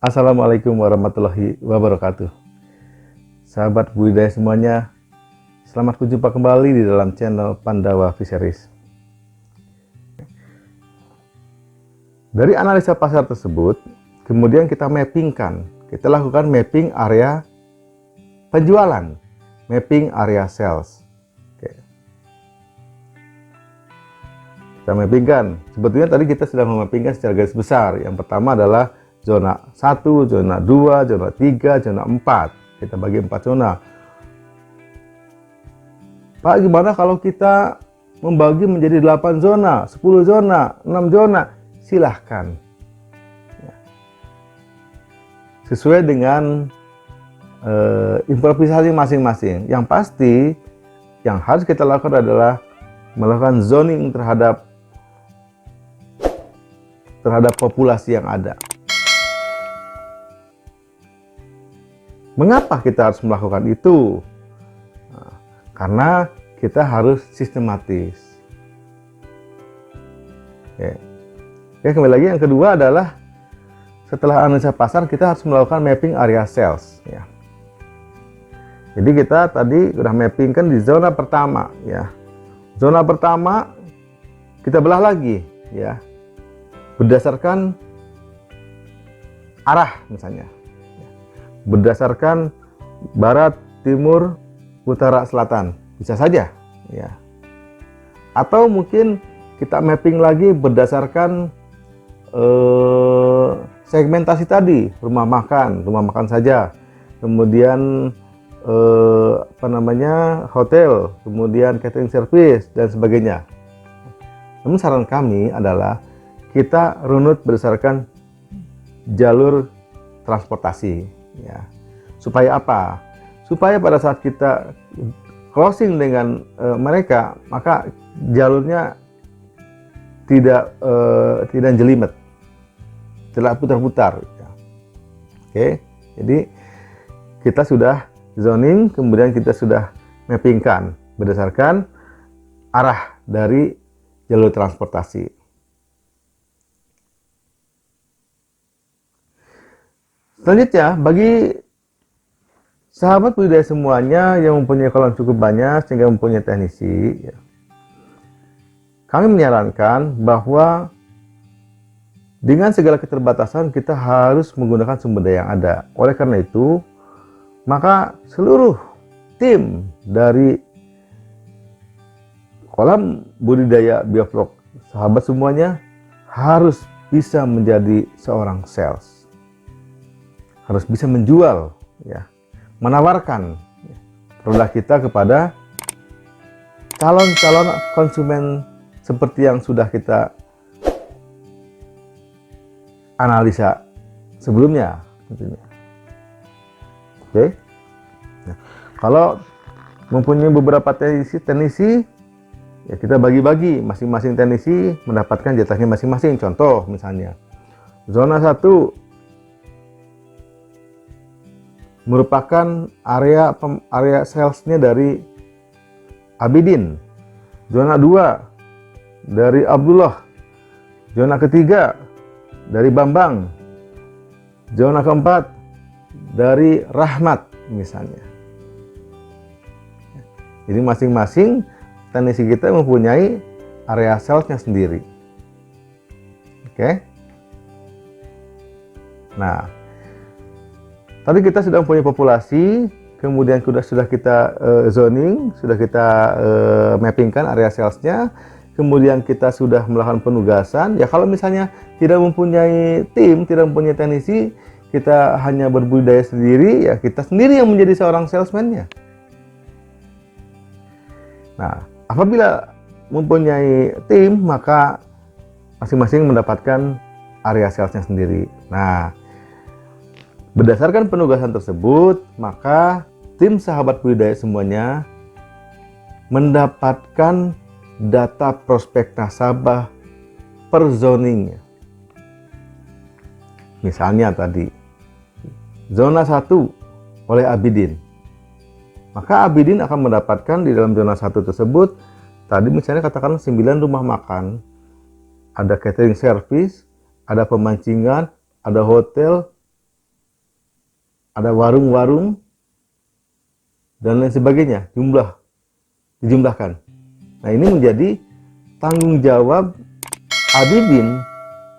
Assalamualaikum warahmatullahi wabarakatuh. Sahabat budidaya semuanya, selamat berjumpa kembali di dalam channel Pandawa Fisheries. Dari analisa pasar tersebut, kemudian kita mappingkan, kita lakukan mapping area penjualan, mapping area sales. Oke. Kita mappingkan, sebetulnya tadi kita sudah memappingkan secara garis besar. Yang pertama adalah zona 1, zona 2, zona 3, zona 4. Kita bagi 4 zona. Pak, gimana kalau kita membagi menjadi 8 zona, 10 zona, 6 zona? Silahkan. Sesuai dengan improvisasi masing-masing. Yang pasti, yang harus kita lakukan adalah melakukan zoning terhadap populasi yang ada. Mengapa kita harus melakukan itu? Nah, karena kita harus sistematis. Oke, kembali lagi yang kedua adalah setelah analisa pasar kita harus melakukan mapping area sales. Ya. Jadi kita tadi sudah mapping kan di zona pertama. Ya. Zona pertama kita belah lagi, ya, berdasarkan arah misalnya. Berdasarkan barat, timur, utara, selatan, bisa saja, ya. Atau mungkin kita mapping lagi berdasarkan segmentasi tadi, rumah makan saja, kemudian hotel, kemudian catering service dan sebagainya. Namun saran kami adalah kita runut berdasarkan jalur transportasi. Ya, supaya apa? Supaya pada saat kita closing dengan mereka, maka jalurnya tidak jelimet, tidak putar-putar. Ya. Oke, jadi kita sudah zoning, kemudian kita sudah mappingkan berdasarkan arah dari jalur transportasi. Selanjutnya, bagi sahabat budidaya semuanya yang mempunyai kolam cukup banyak sehingga mempunyai teknisi, ya, kami menyarankan bahwa dengan segala keterbatasan kita harus menggunakan sumber daya yang ada. Oleh karena itu, maka seluruh tim dari kolam budidaya bioflok sahabat semuanya harus bisa menjadi seorang sales. Harus bisa menjual, ya, menawarkan produk kita kepada calon-calon konsumen seperti yang sudah kita analisa sebelumnya, tentunya. Oke, nah, kalau mempunyai beberapa teknisi, ya kita bagi-bagi, masing-masing teknisi mendapatkan jatahnya masing-masing. Contoh misalnya, zona 1 merupakan area salesnya dari Abidin, zona 2 dari Abdullah, zona ketiga dari Bambang, zona keempat dari Rahmat misalnya. Jadi masing-masing teknisi kita mempunyai area salesnya sendiri. Oke. Nah, tadi kita sudah mempunyai populasi, kemudian sudah kita zoning, sudah kita mappingkan area salesnya, kemudian kita sudah melakukan penugasan. Ya kalau misalnya tidak mempunyai tim, tidak mempunyai teknisi, kita hanya berbudidaya sendiri, ya kita sendiri yang menjadi seorang salesman-nya. Nah, apabila mempunyai tim, maka masing-masing mendapatkan area salesnya sendiri. Nah, berdasarkan penugasan tersebut, maka tim sahabat budidaya semuanya mendapatkan data prospek nasabah per zoningnya. Misalnya tadi, zona 1 oleh Abidin. Maka Abidin akan mendapatkan di dalam zona 1 tersebut, tadi misalnya katakan 9 rumah makan, ada catering service, ada pemancingan, ada hotel, ada warung-warung, dan lain sebagainya, dijumlahkan. Nah, ini menjadi tanggung jawab Abidin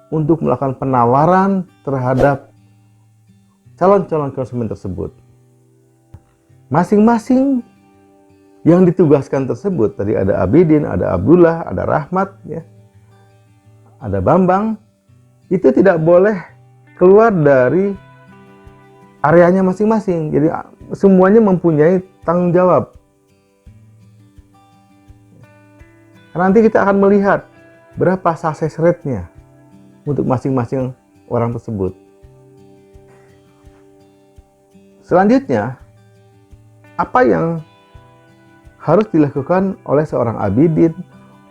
untuk melakukan penawaran terhadap calon-calon konsumen tersebut. Masing-masing yang ditugaskan tersebut, tadi ada Abidin, ada Abdullah, ada Rahmat, ya, ada Bambang, itu tidak boleh keluar dari areanya masing-masing. Jadi semuanya mempunyai tanggung jawab. Nanti kita akan melihat berapa success rate-nya untuk masing-masing orang tersebut. Selanjutnya, apa yang harus dilakukan oleh seorang Abidin,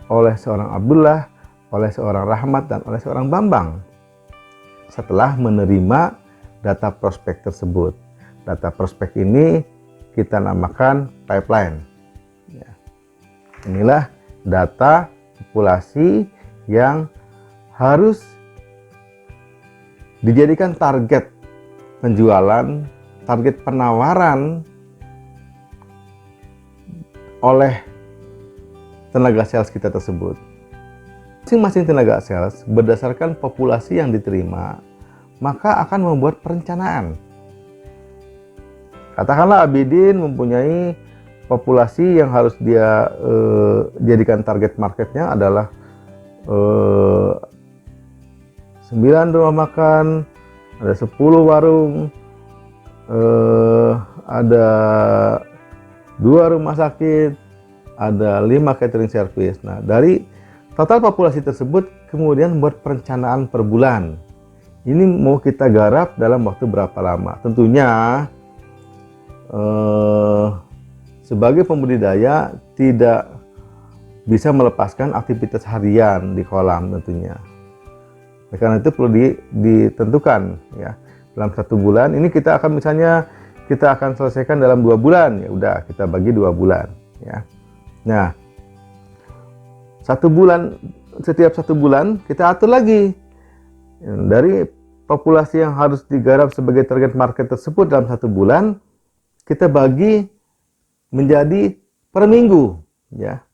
oleh seorang Abdullah, oleh seorang Rahmat, dan oleh seorang Bambang setelah menerima data prospek tersebut? Data prospek ini kita namakan pipeline. Ya. Inilah data populasi yang harus dijadikan target penjualan, target penawaran oleh tenaga sales kita tersebut. Masing-masing tenaga sales berdasarkan populasi yang diterima, maka akan membuat perencanaan. Katakanlah Abidin mempunyai populasi yang harus dia jadikan target marketnya adalah 9 rumah makan, ada 10 warung, ada 2 rumah sakit, ada 5 catering service. Nah, dari total populasi tersebut kemudian membuat perencanaan per bulan. Ini mau kita garap dalam waktu berapa lama? Tentunya sebagai pembudidaya tidak bisa melepaskan aktivitas harian di kolam tentunya. Karena itu perlu ditentukan, ya. Dalam 1 bulan ini kita akan selesaikan dalam 2 bulan. Ya udah, kita bagi 2 bulan, ya. Nah, setiap 1 bulan kita atur lagi dari populasi yang harus digarap sebagai target market tersebut dalam 1 bulan, kita bagi menjadi per minggu, ya.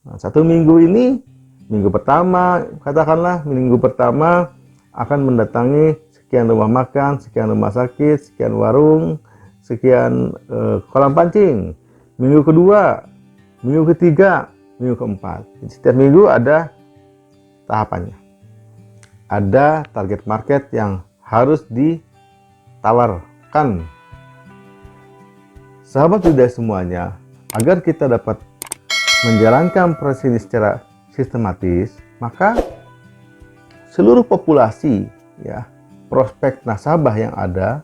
Nah, 1 minggu ini, minggu pertama, katakanlah minggu pertama akan mendatangi sekian rumah makan, sekian rumah sakit, sekian warung, sekian kolam pancing. Minggu kedua, minggu ketiga, minggu keempat. Setiap minggu ada tahapannya. Ada target market yang harus ditawarkan. Sahabat budidaya semuanya, agar kita dapat menjalankan proses ini secara sistematis, maka seluruh populasi, ya, prospek nasabah yang ada,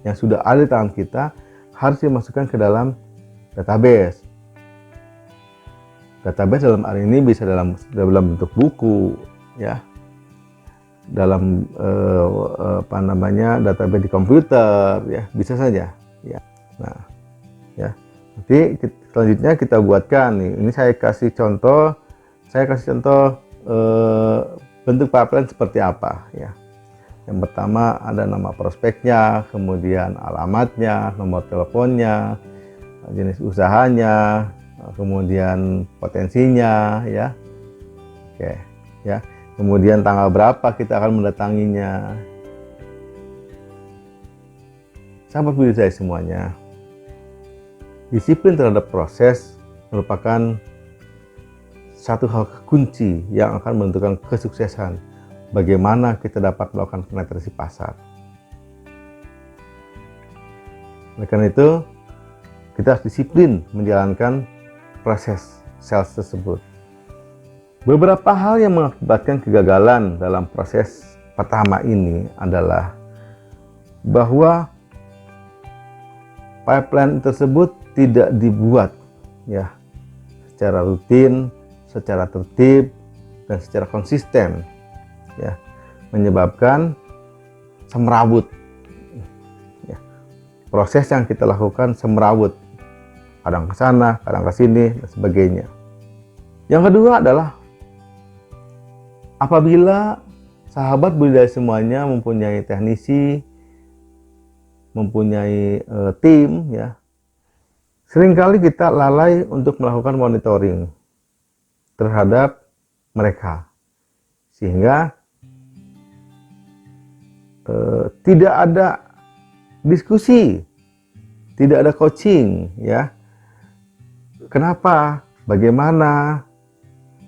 yang sudah ada di tangan kita, harus dimasukkan ke dalam database. Database dalam hari ini bisa dalam bentuk buku, ya, dalam database di komputer, ya, bisa saja, ya. Nah, ya, nanti selanjutnya kita buatkan nih. Ini saya kasih contoh bentuk pipeline seperti apa, ya. Yang pertama ada nama prospeknya, kemudian alamatnya, nomor teleponnya, jenis usahanya, kemudian potensinya, ya. Oke, ya. Kemudian tanggal berapa kita akan mendatanginya. Sahabat budidaya semuanya, disiplin terhadap proses merupakan satu hal kunci yang akan menentukan kesuksesan bagaimana kita dapat melakukan penetrasi pasar. Oleh karena itu, kita harus disiplin menjalankan proses sales tersebut. Beberapa hal yang mengakibatkan kegagalan dalam proses pertama ini adalah bahwa pipeline tersebut tidak dibuat, ya, secara rutin, secara tertib, dan secara konsisten, ya, menyebabkan semrawut, ya. Proses yang kita lakukan semrawut, kadang ke sana, kadang ke sini, dan sebagainya. Yang kedua adalah apabila sahabat budidaya semuanya mempunyai teknisi mempunyai tim, ya, seringkali kita lalai untuk melakukan monitoring terhadap mereka, sehingga tidak ada diskusi, tidak ada coaching, ya. Kenapa? Bagaimana?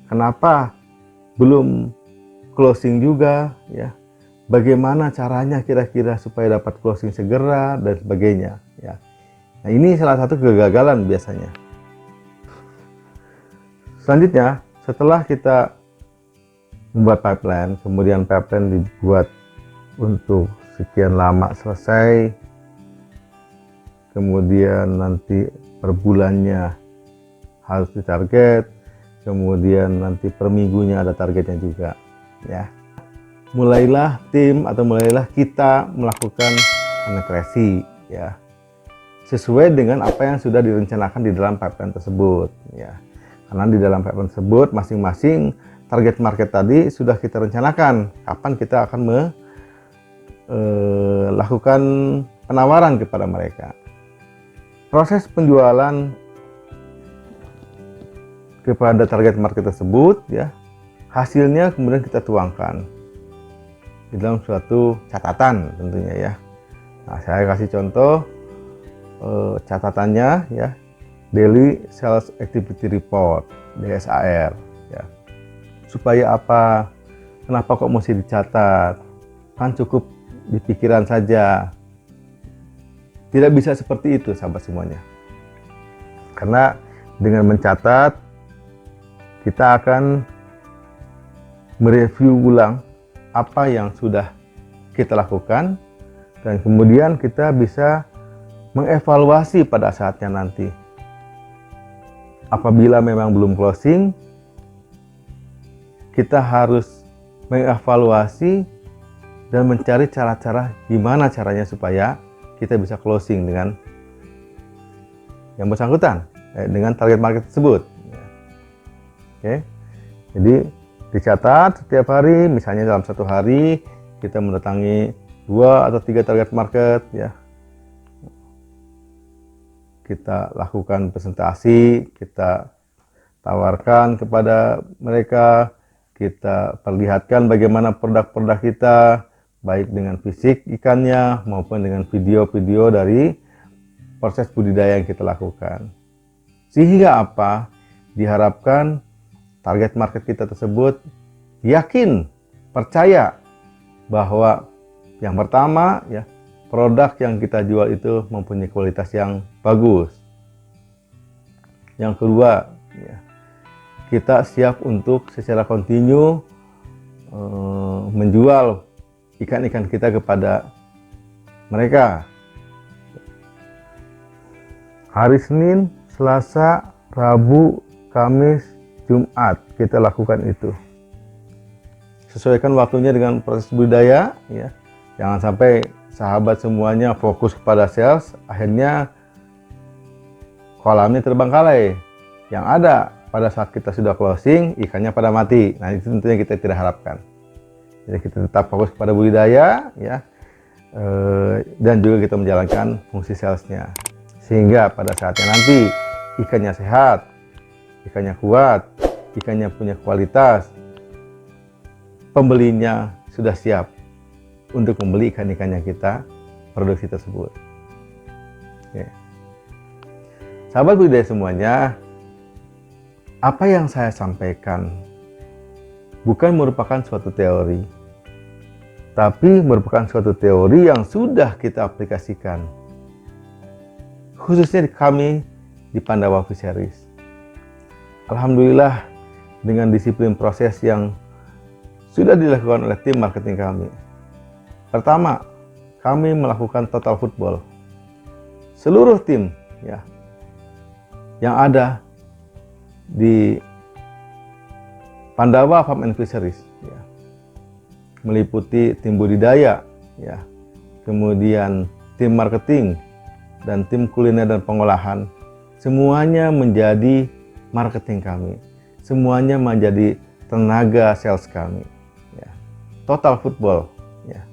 Kenapa belum closing juga, ya? Bagaimana caranya kira-kira supaya dapat closing segera dan sebagainya, ya. Nah, ini salah satu kegagalan biasanya. Selanjutnya, setelah kita membuat pipeline, kemudian pipeline dibuat untuk sekian lama selesai, kemudian nanti per bulannya harus ditarget, kemudian nanti per minggunya ada targetnya juga, ya. Mulailah tim atau mulailah kita melakukan penetrasi, ya, sesuai dengan apa yang sudah direncanakan di dalam pipeline tersebut, ya. Karena di dalam pipeline tersebut masing-masing target market tadi sudah kita rencanakan kapan kita akan melakukan penawaran kepada mereka. Proses penjualan kepada target market tersebut, ya, hasilnya kemudian kita tuangkan di dalam suatu catatan tentunya, ya. Nah, saya kasih contoh catatannya, ya, Daily Sales Activity Report (DSAR), ya. Supaya apa? Kenapa kok mesti dicatat? Kan cukup di pikiran saja. Tidak bisa seperti itu, sahabat semuanya. Karena dengan mencatat, kita akan mereview ulang apa yang sudah kita lakukan, dan kemudian kita bisa mengevaluasi pada saatnya nanti. Apabila memang belum closing, kita harus mengevaluasi dan mencari cara-cara gimana caranya supaya kita bisa closing dengan yang bersangkutan, dengan target market tersebut. Oke, jadi dicatat setiap hari, misalnya dalam satu hari kita mendatangi 2 atau 3 target market, ya. Kita lakukan presentasi, kita tawarkan kepada mereka, kita perlihatkan bagaimana produk-produk kita, baik dengan fisik ikannya maupun dengan video-video dari proses budidaya yang kita lakukan. Sehingga apa? Diharapkan target market kita tersebut yakin, percaya bahwa yang pertama, ya, produk yang kita jual itu mempunyai kualitas yang bagus. Yang kedua, ya, kita siap untuk secara kontinu menjual ikan-ikan kita kepada mereka. Hari Senin, Selasa, Rabu, Kamis, Jumat kita lakukan itu. Sesuaikan waktunya dengan proses budidaya, ya. Jangan sampai sahabat semuanya fokus kepada sales, akhirnya kolamnya terbengkalai. Yang ada pada saat kita sudah closing, ikannya pada mati. Nah, itu tentunya kita tidak harapkan. Jadi kita tetap fokus kepada budidaya, ya, dan juga kita menjalankan fungsi salesnya, sehingga pada saatnya nanti ikannya sehat, ikannya kuat, ikannya punya kualitas, pembelinya sudah siap untuk membeli ikan-ikan yang kita produksi tersebut. Oke. Sahabat budidaya semuanya, apa yang saya sampaikan bukan merupakan suatu teori, tapi merupakan suatu teori yang sudah kita aplikasikan, khususnya kami di Pandawa Fisheries. Alhamdulillah, dengan disiplin proses yang sudah dilakukan oleh tim marketing kami. Pertama, kami melakukan total football. Seluruh tim, ya, yang ada di Pandawa Farm and Fisheries, ya, meliputi tim budidaya, ya, kemudian tim marketing dan tim kuliner dan pengolahan, semuanya menjadi marketing kami, semuanya menjadi tenaga sales kami, ya. Total football, ya.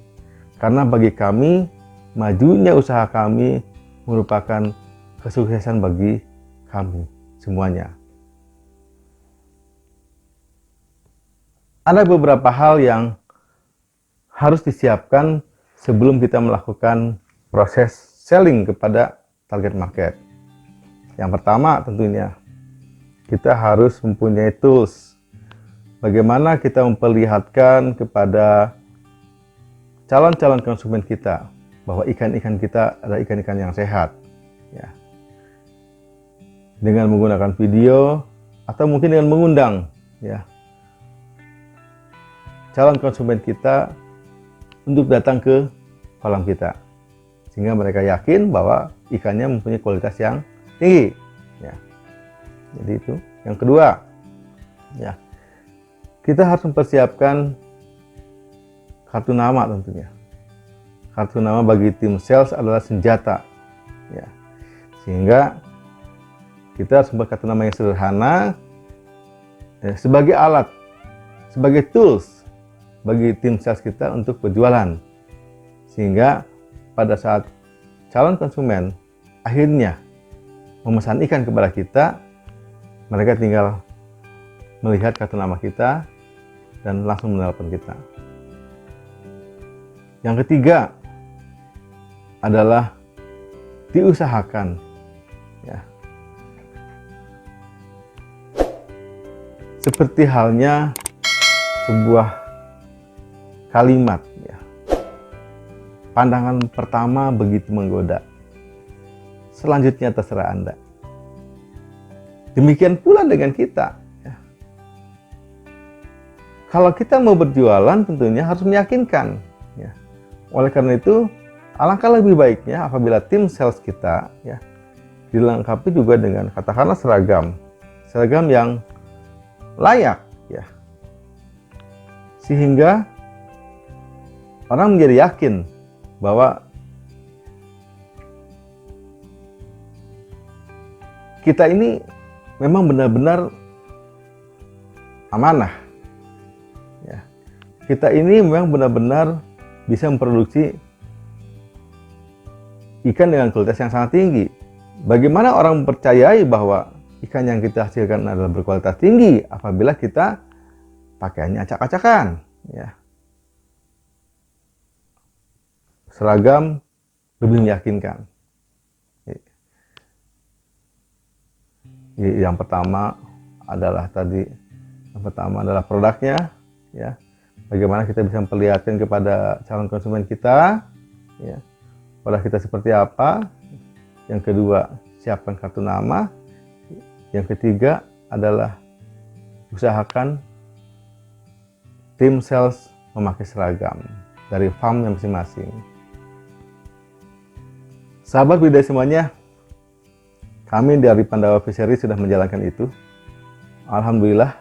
Karena bagi kami majunya usaha kami merupakan kesuksesan bagi kami semuanya. Ada beberapa hal yang harus disiapkan sebelum kita melakukan proses selling kepada target market. Yang pertama tentunya kita harus mempunyai tools. Bagaimana kita memperlihatkan kepada calon-calon konsumen kita bahwa ikan-ikan kita adalah ikan-ikan yang sehat, ya. Dengan menggunakan video atau mungkin dengan mengundang, ya, calon konsumen kita untuk datang ke kolam kita, sehingga mereka yakin bahwa ikannya mempunyai kualitas yang tinggi, ya. Jadi itu. Yang kedua, ya, kita harus mempersiapkan kartu nama tentunya. Kartu nama bagi tim sales adalah senjata, ya. Sehingga kita harus membuat kartu nama yang sederhana, ya, sebagai alat, sebagai tools bagi tim sales kita untuk berjualan. Sehingga pada saat calon konsumen akhirnya memesan ikan kepada kita, mereka tinggal melihat kartu nama kita dan langsung menelpon kita. Yang ketiga adalah diusahakan, ya. Seperti halnya sebuah kalimat, ya. Pandangan pertama begitu menggoda. Selanjutnya terserah Anda. Demikian pula dengan kita, ya. Kalau kita mau berjualan tentunya harus meyakinkan, ya. Oleh karena itu, alangkah lebih baiknya apabila tim sales kita, ya, dilengkapi juga dengan katakanlah seragam yang layak, ya, sehingga orang menjadi yakin bahwa kita ini memang benar-benar amanah, ya. Kita ini memang benar-benar bisa memproduksi ikan dengan kualitas yang sangat tinggi. Bagaimana orang mempercayai bahwa ikan yang kita hasilkan adalah berkualitas tinggi apabila kita pakaiannya acak-acakan, ya. Seragam lebih meyakinkan. Yang pertama adalah produknya, ya. Bagaimana kita bisa memperlihatkan kepada calon konsumen kita, ya, produk kita seperti apa. Yang kedua, siapkan kartu nama. Yang ketiga adalah usahakan tim sales memakai seragam dari farm yang masing-masing. Sahabat budidaya semuanya, kami dari Pandawa Fishery sudah menjalankan itu. Alhamdulillah,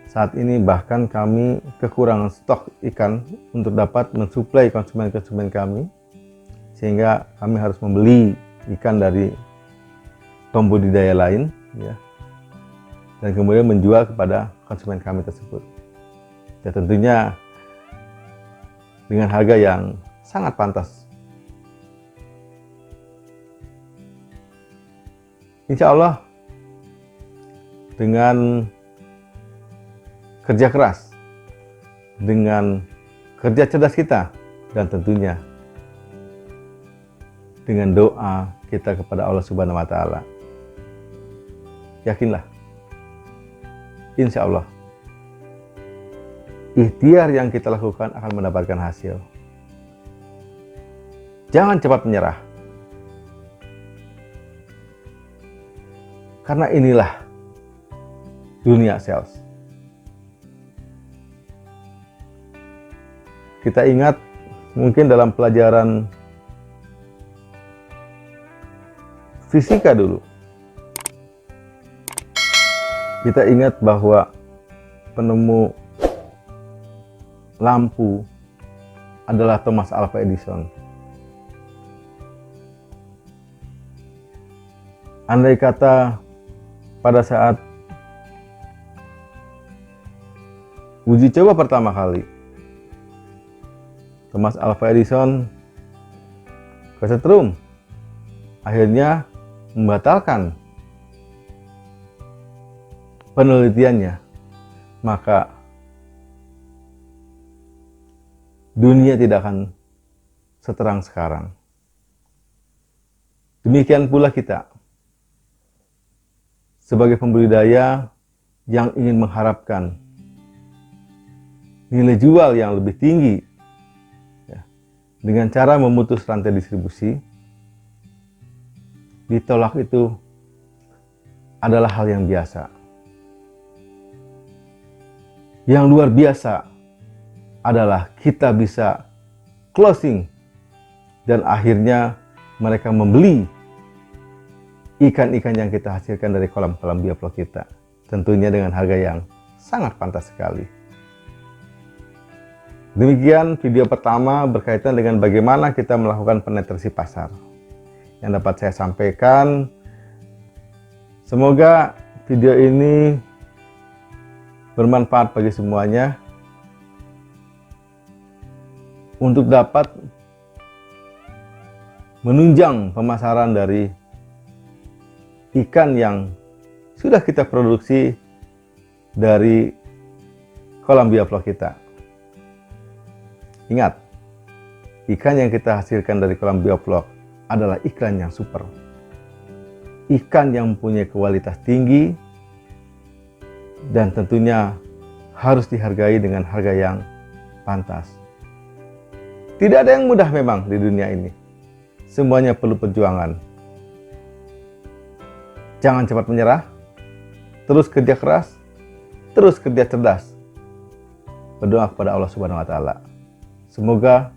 saat ini bahkan kami kekurangan stok ikan untuk dapat mensuplai konsumen-konsumen kami, sehingga kami harus membeli ikan dari pembudidaya lain, ya, dan kemudian menjual kepada konsumen kami tersebut. Ya, tentunya dengan harga yang sangat pantas. Insya Allah dengan kerja keras, dengan kerja cerdas kita, dan tentunya dengan doa kita kepada Allah Subhanahu wa Ta'ala, yakinlah, insya Allah ikhtiar yang kita lakukan akan mendapatkan hasil. Jangan cepat menyerah, karena inilah dunia sales. Kita ingat mungkin dalam pelajaran fisika dulu, kita ingat bahwa penemu lampu adalah Thomas Alva Edison. Andai kata pada saat uji coba pertama kali Thomas Alva Edison kesetrum, akhirnya membatalkan penelitiannya, maka dunia tidak akan seterang sekarang. Demikian pula kita, sebagai pembudidaya yang ingin mengharapkan nilai jual yang lebih tinggi, ya, dengan cara memutus rantai distribusi, ditolak itu adalah hal yang biasa. Yang luar biasa adalah kita bisa closing dan akhirnya mereka membeli ikan-ikan yang kita hasilkan dari kolam-kolam bioflok kita. Tentunya dengan harga yang sangat pantas sekali. Demikian video pertama berkaitan dengan bagaimana kita melakukan penetrasi pasar yang dapat saya sampaikan. Semoga video ini bermanfaat bagi semuanya untuk dapat menunjang pemasaran dari ikan yang sudah kita produksi dari kolam bioflok kita. Ingat, ikan yang kita hasilkan dari kolam bioflok adalah ikan yang super. Ikan yang mempunyai kualitas tinggi dan tentunya harus dihargai dengan harga yang pantas. Tidak ada yang mudah memang di dunia ini. Semuanya perlu perjuangan. Jangan cepat menyerah. Terus kerja keras. Terus kerja cerdas. Berdoa kepada Allah Subhanahu wa taala. Semoga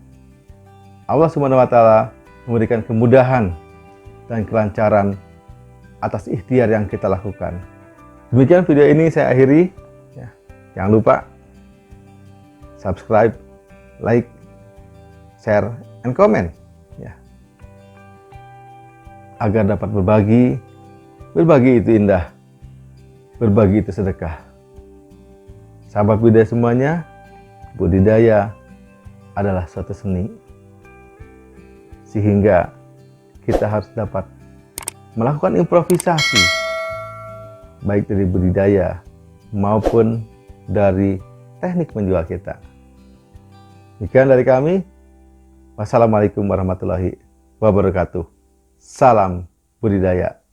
Allah Subhanahu wa taala memberikan kemudahan dan kelancaran atas ikhtiar yang kita lakukan. Demikian video ini saya akhiri. Ya, jangan lupa subscribe, like, share, and comment. Ya. Agar dapat berbagi. Berbagi itu indah. Berbagi itu sedekah. Sahabat budidaya semuanya, budidaya adalah suatu seni. Sehingga kita harus dapat melakukan improvisasi, baik dari budidaya maupun dari teknik menjual kita. Demikian dari kami. Wassalamualaikum warahmatullahi wabarakatuh. Salam budidaya.